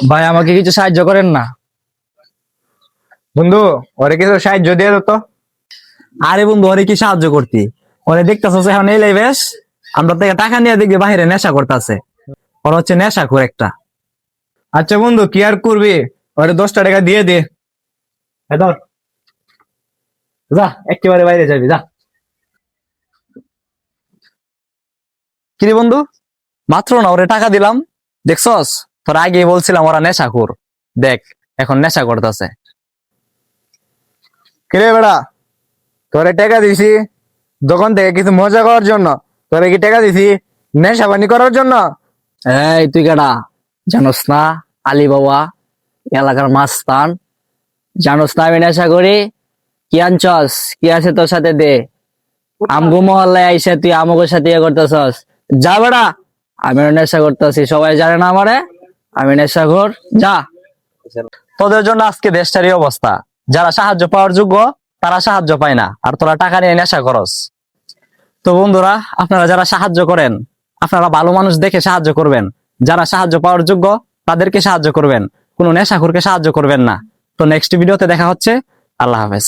ভাই আমাকে কিছু সাহায্য করেন না। বন্ধু, ওরে কিছু সাহায্য দিয়ে দাও তো। আরে বন্ধু, ওরে কি সাহায্য করতি? ওরে দেখতেছস এখন এই বেশ, আমরা থেকে টাকা নিয়ে দেখবি বাইরে নেশা করতেছে। ওর হচ্ছে নেশা করে একটা। আচ্ছা বন্ধু, কি আর করবি, ওরে 10টা টাকা দিয়ে দে। এই ধর, যা একেবারে বাইরে যাবি, যা। কিরে বন্ধু, মাত্র না ওরে টাকা দিলাম, দেখছস? তোর আগে বলছিলাম ওরা নেশাখোর, দেখ এখন নেশা করতেছে। কিরে বেড়া, তোরে টাকা দিছি দোকান থেকে কিছু মজা করার জন্য? তোরে কি টাকা দিছি নেশা পানি করার জন্য? এই তুই কেডা জানোস না? আলী বাবা এলাকার মাস্তান, জানোস না আমি নেশা করি? কি আনছস? কি আছে তোর সাথে দে। আমগো মহল্লায় আইসা তুই আমগোর সাথে ইয়ে করতেছস? যা বেড়া, আমি নেশা করতেছি, সবাই জানে না আমারে, আমি নেশাখোর, যা। তোদের জন্য আজকে দেশটারই অবস্থা। যারা সাহায্য পাওয়ার যোগ্য তারা সাহায্য পায় না, আর তোরা টাকা নিয়ে নেশা করস। তো বন্ধুরা, আপনারা যারা সাহায্য করেন, আপনারা ভালো মানুষ দেখে সাহায্য করবেন। যারা সাহায্য পাওয়ার যোগ্য তাদেরকে সাহায্য করবেন, কোনো নেশাখোরকে সাহায্য করবেন না। তো নেক্সট ভিডিওতে দেখা হচ্ছে। আল্লাহ হাফেজ।